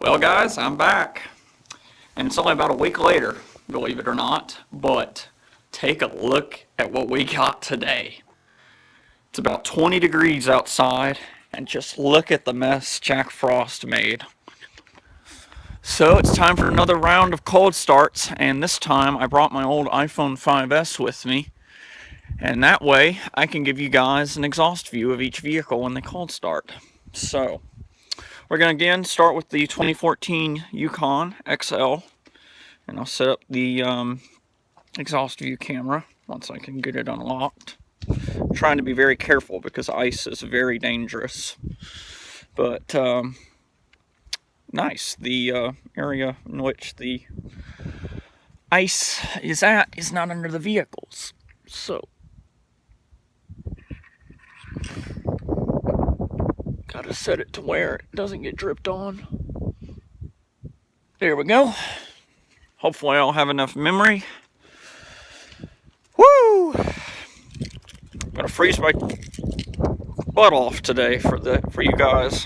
Well, guys, I'm back. And it's only about a week later, believe it or not. But take a look at what we got today. It's about 20 degrees outside, and just look at the mess Jack Frost made. So it's time for another round of cold starts, and this time I brought my old iPhone 5S with me. And that way, I can give you guys an exhaust view of each vehicle when they cold start. So, we're going to again start with the 2014 Yukon XL. And I'll set up the exhaust view camera once I can get it unlocked. I'm trying to be very careful because ice is very dangerous. But, nice. The area in which the ice is at is not under the vehicles. So, gotta set it to where it doesn't get dripped on. There we go. Hopefully I'll have enough memory. Woo! I'm gonna freeze my butt off today for you guys.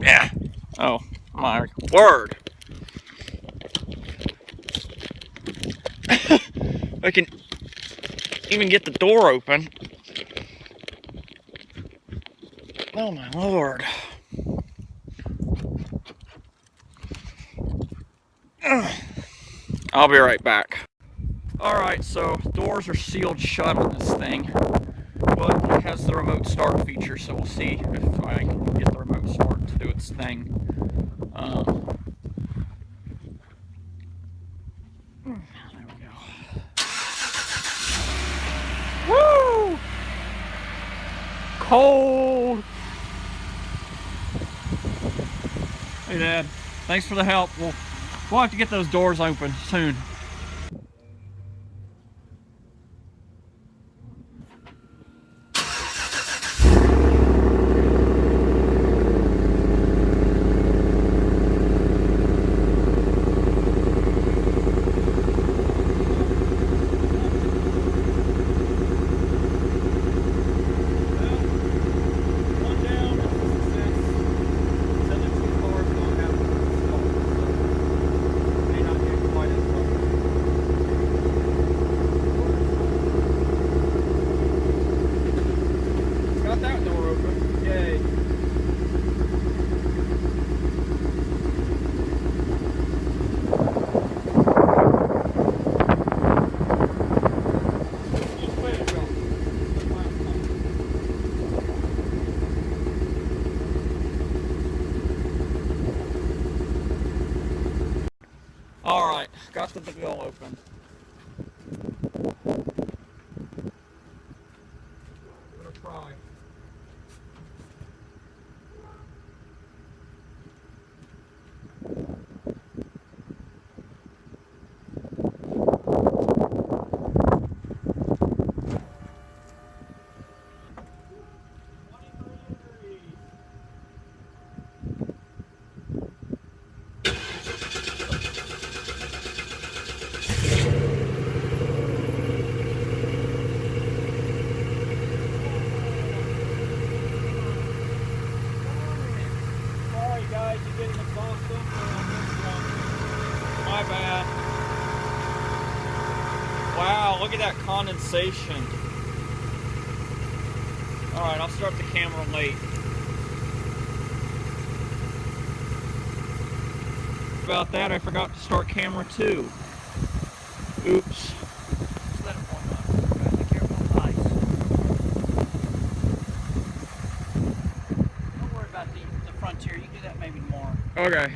Yeah. Oh my word. I can even get the door open. Oh my lord. I'll be right back. Alright, so doors are sealed shut on this thing, but it has the remote start feature, so we'll see if I can get the remote start to do its thing. There we go. Woo! Cold! Hey Dad, thanks for the help. We'll have to get those doors open soon. Alright, got the DeVille open. Gonna try. My bad. Wow, look at that condensation. Alright, I'll start the camera late. About that, I forgot to start camera 2. Oops. Let it warm up. Be careful with ice. Don't worry about the Frontier. You can do that maybe tomorrow. Okay.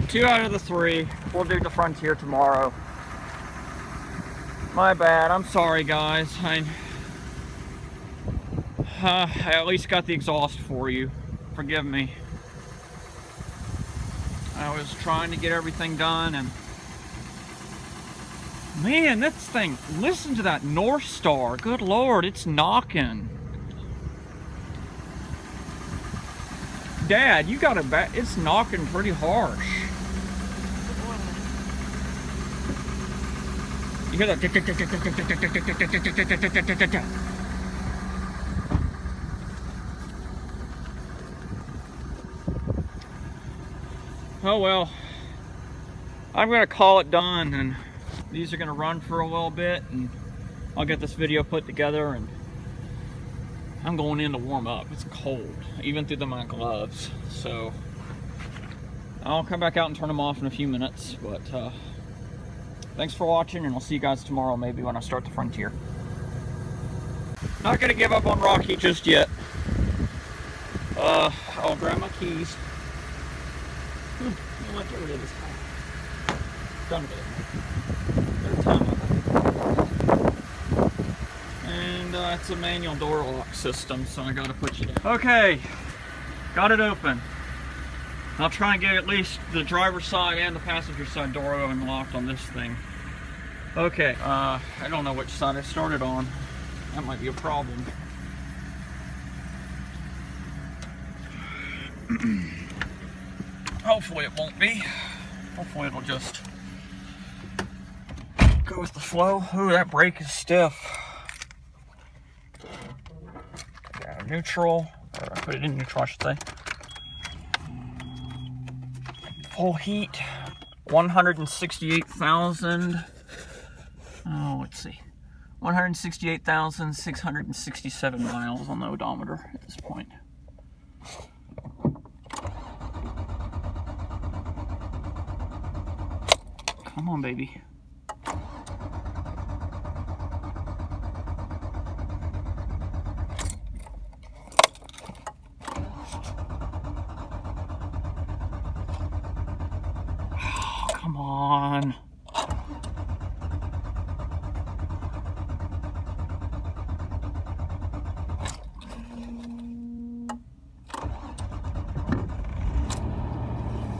2 out of the 3. We'll do the Frontier tomorrow. My bad. I'm sorry, guys. I at least got the exhaust for you. Forgive me. I was trying to get everything done, and man, this thing, listen to that North Star. Good Lord, it's knocking. Dad, you got it back. It's knocking pretty harsh. You hear that? Oh well, I'm gonna call it done, and these are gonna run for a little bit, and I'll get this video put together, and I'm going in to warm up. It's cold, even through my gloves, so I'll come back out and turn them off in a few minutes. But thanks for watching, and I'll see you guys tomorrow, maybe when I start the Frontier. Not gonna give up on Rocky just yet. I'll grab my keys. I'll get rid of this car. Done with it. Third time. And it's a manual door lock system, so I gotta put you down. Okay, got it open. I'll try and get at least the driver's side and the passenger side door unlocked on this thing. Okay, I don't know which side I started on. That might be a problem. Hopefully it won't be. Hopefully it'll just go with the flow. Ooh, that brake is stiff. Yeah, neutral, or I put it in neutral, I should say. Full heat, 168,000. Oh, let's see. 168,667 miles on the odometer at this point. Come on, baby. Oh, come on.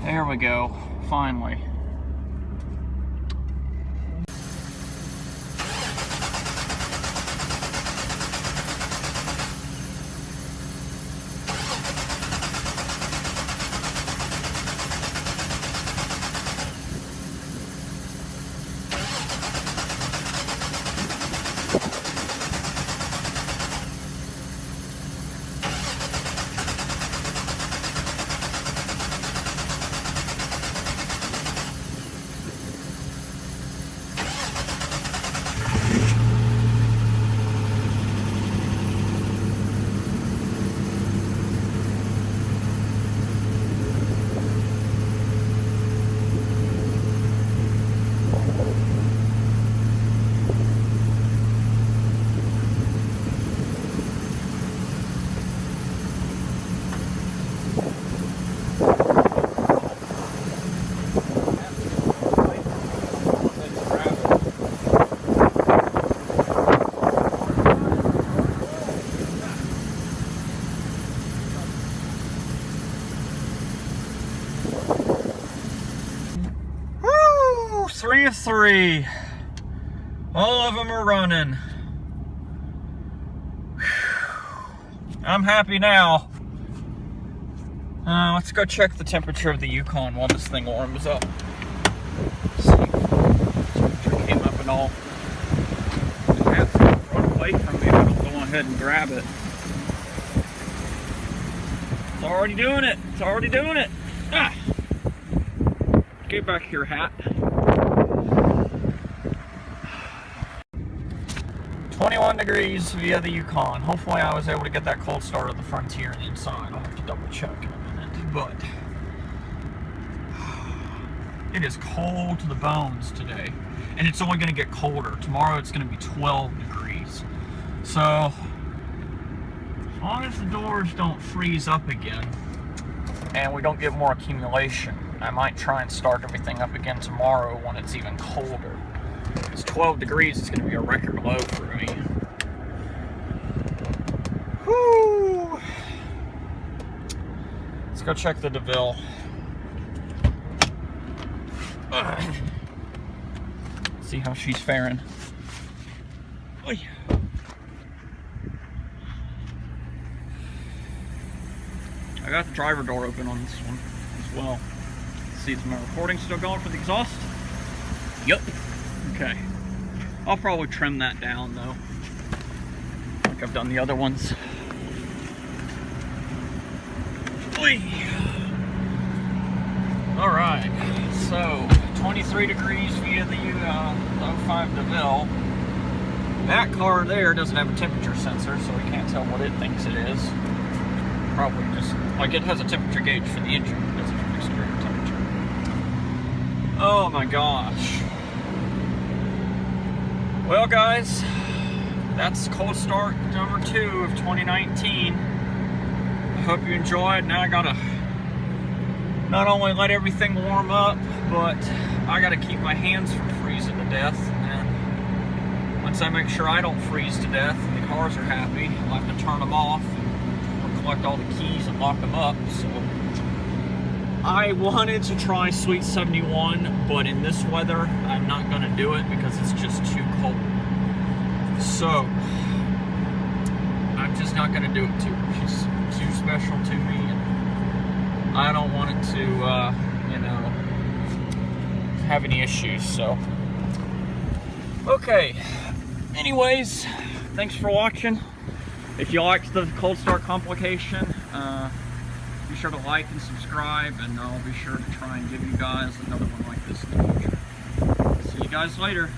There we go, finally. Woo! 3 of 3. All of them are running. I'm happy now. Let's go check the temperature of the Yukon while this thing warms up. Let's see. Temperature came up and all. I have to run away from me. I'll go ahead and grab it. It's already doing it. It's already doing it. Ah! Get back here, hat. 21 degrees via the Yukon. Hopefully I was able to get that cold start of the Frontier inside. I'll have to double check in a minute. But it is cold to the bones today. And it's only going to get colder. Tomorrow it's going to be 12 degrees. So as long as the doors don't freeze up again and we don't get more accumulation, I might try and start everything up again tomorrow when it's even colder. It's 12 degrees, it's going to be a record low for me. Whoo! Let's go check the DeVille. See how she's faring. Oy. I got the driver door open on this one as well. Let's see, is my recording still going for the exhaust? Yep. Okay. I'll probably trim that down though, like I've done the other ones. Oy. All right, so 23 degrees via the 05 DeVille. That car there doesn't have a temperature sensor, so we can't tell what it thinks it is. Probably just, like, it has a temperature gauge for the engine, but it doesn't have an exterior temperature. Oh my gosh. Well guys, that's cold start number 2 of 2019. I hope you enjoyed. Now I gotta not only let everything warm up, but I gotta keep my hands from freezing to death. And once I make sure I don't freeze to death and the cars are happy, I'll have to turn them off and collect all the keys and lock them up. So I wanted to try Sweet 71, but in this weather, I'm not gonna do it because it's just too cold. So I'm just not gonna do it to her. She's too special to me, and I don't want it to, you know, have any issues. So, okay. Anyways, thanks for watching. If you liked the cold start complication, be sure to like and subscribe, and I'll be sure to try and give you guys another one like this in the future. See you guys later.